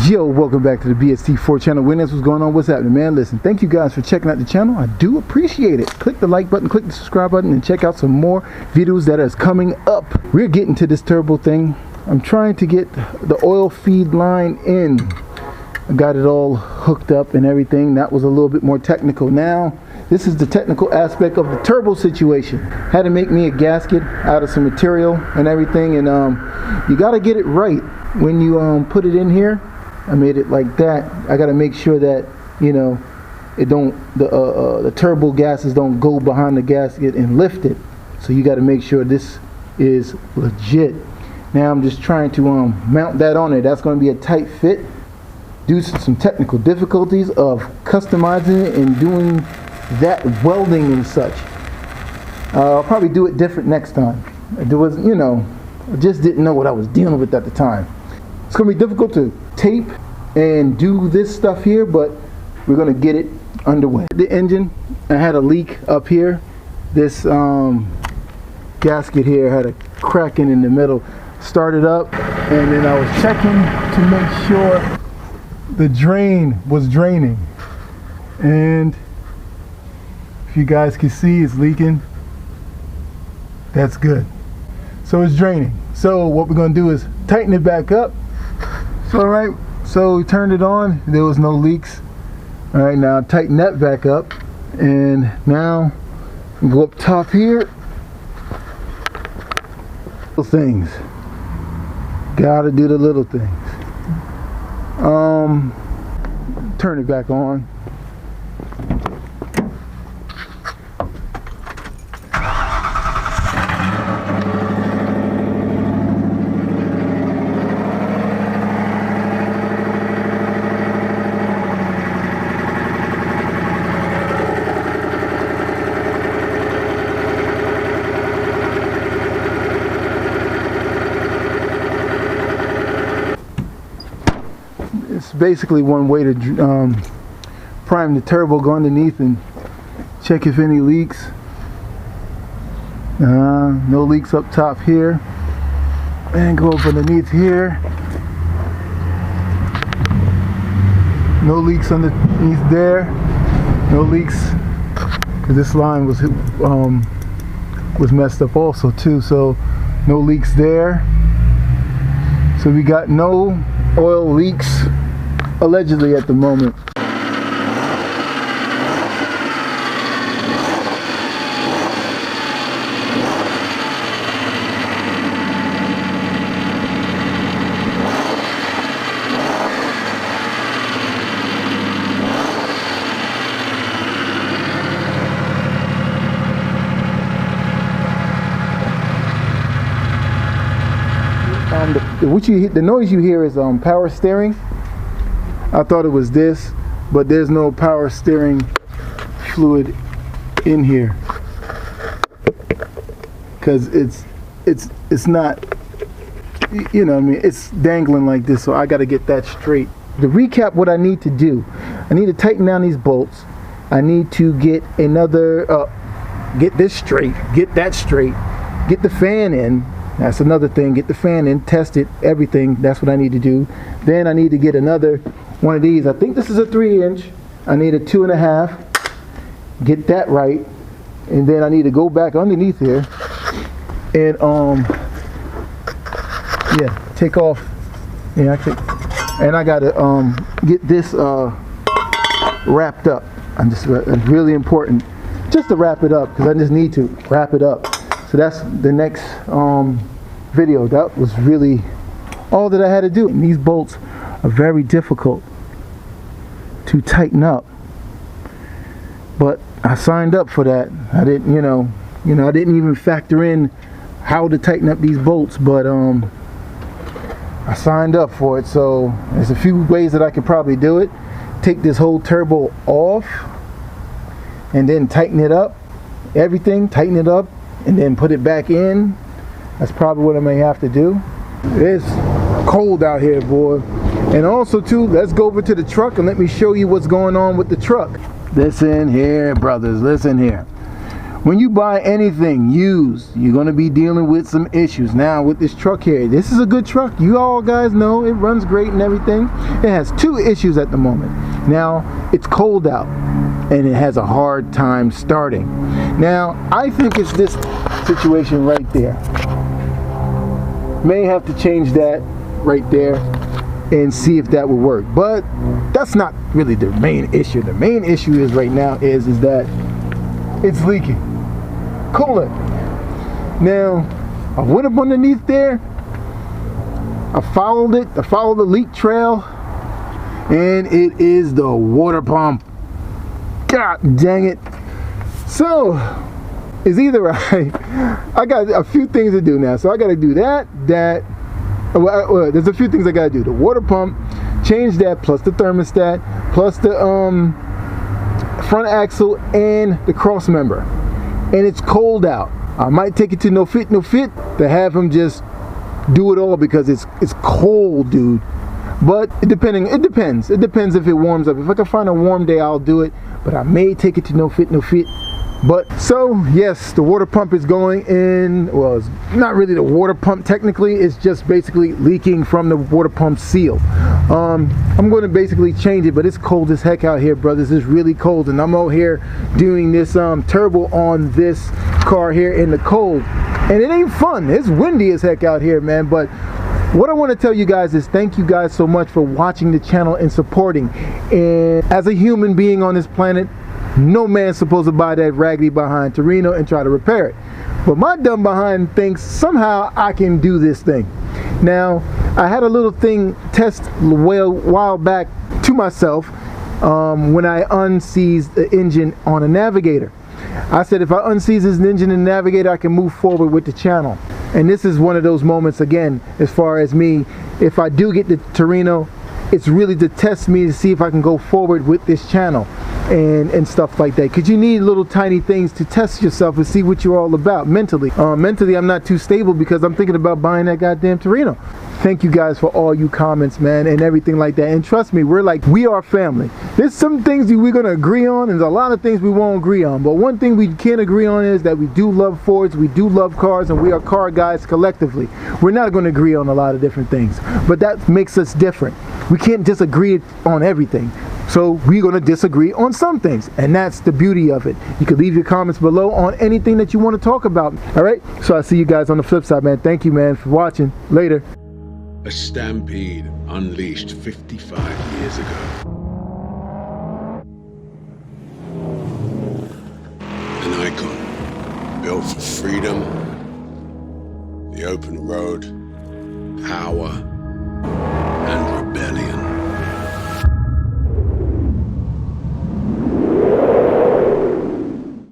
Yo, welcome back to the BST4 channel. What's going on? What's happening, man? Listen, thank you guys for checking out the channel. I do appreciate it. Click the like button, click the subscribe button, and check out some more videos that is coming up. We're getting to this turbo thing. I'm trying to get the oil feed line in. I got it all hooked up and everything. That was a little bit more technical. Now, this is the technical aspect of the turbo situation. Had to make me a gasket out of some material and everything, and you got to get it right when you put it in here. I made it like that. I got to make sure that, you know, it don't the turbo gases don't go behind the gasket and lift it. So you got to make sure this is legit. Now I'm just trying to mount that on there. That's going to be a tight fit. Due to some technical difficulties of customizing it and doing that welding and such. I'll probably do it different next time. There was, you know, I just didn't know what I was dealing with at the time. It's going to be difficult to tape and do this stuff here, but we're going to get it underway. The engine, I had a leak up here. This gasket here had a cracking in the middle. Started up, and then I was checking to make sure the drain was draining, and if you guys can see, it's leaking. That's good. So it's draining. So what we're going to do is tighten it back up. So alright, so we turned it on, there was no leaks. Alright, now tighten that back up, and now go up top here. Little things, gotta do the little things. Turn it back on. It's basically one way to prime the turbo. Go underneath and check if any leaks. No leaks up top here, and go up underneath here. No leaks underneath there. No leaks, because this line was messed up also too. So no leaks there. So we got no oil leaks allegedly at the moment. The noise you hear is power steering. I thought it was this, but there's no power steering fluid in here, because it's not, you know what I mean, it's dangling like this, so I got to get that straight. To recap what I need to do, I need to tighten down these bolts. I need to get another get this straight, get that straight, get the fan in. That's another thing. Get the fan in, test it, everything. That's what I need to do. Then I need to get another one of these. I think this is a 3-inch. I need a 2.5. Get that right, and then I need to go back underneath here and yeah, take off. Yeah, and I gotta get this wrapped up. It's really important just to wrap it up, because I just need to wrap it up. So that's the next video. That was really all that I had to do. And these bolts are very difficult to tighten up, but I signed up for that. I didn't, you know, I didn't even factor in how to tighten up these bolts, but I signed up for it. So there's a few ways that I could probably do it. Take this whole turbo off and then tighten it up, everything, tighten it up, and then put it back in. That's probably what I may have to do. It's cold out here, boy. And also too, let's go over to the truck and let me show you what's going on with the truck. Listen here, brothers, listen here. when you buy anything used, you're going to be dealing with some issues. Now with this truck here, this is a good truck. You all guys know it runs great and everything. It has 2 issues at the moment. Now it's cold out and it has a hard time starting. Now I think it's this situation right there. May have to change that right there and see if that will work, but that's not really the main issue. The main issue is right now is that it's leaking coolant. Now I went up underneath there, I followed the leak trail, and it is the water pump. God dang it. So it's either I got a few things to do now. So I got to do that there's a few things I got to do. The water pump, change that, plus the thermostat, plus the front axle and the cross member. And it's cold out. I might take it to no fit to have him just do it all because it's cold, dude. But it depends if it warms up. If I can find a warm day, I'll do it, but I may take it to no fit. But so yes, the water pump is going in. Well, it's not really the water pump technically, it's just basically leaking from the water pump seal. I'm going to basically change it, but it's cold as heck out here, brothers. It's really cold, and I'm out here doing this turbo on this car here in the cold, and it ain't fun. It's windy as heck out here, man. But what I want to tell you guys is thank you guys so much for watching the channel and supporting. And as a human being on this planet, no man's supposed to buy that raggedy behind Torino and try to repair it. But my dumb behind thinks somehow I can do this thing. Now, I had a little thing test a while back to myself when I unseized the engine on a Navigator. I said if I unseize this engine and Navigator, I can move forward with the channel. And this is one of those moments again, as far as me, if I do get the Torino, it's really to test me to see if I can go forward with this channel and stuff like that, because you need little tiny things to test yourself and see what you're all about mentally. Mentally I'm not too stable because I'm thinking about buying that goddamn Torino. Thank you guys for all you comments, man, and everything like that. And trust me, we are family. There's some things that we're gonna agree on and a lot of things we won't agree on, but one thing we can agree on is that we do love Fords, we do love cars, and we are car guys collectively. We're not going to agree on a lot of different things, but that makes us different. We can't disagree on everything. So we're going to disagree on some things, and that's the beauty of it. You can leave your comments below on anything that you want to talk about. All right, so I'll see you guys on the flip side, man. Thank you, man, for watching. Later. A stampede unleashed 55 years ago. An icon built for freedom, the open road, power, and rebellion.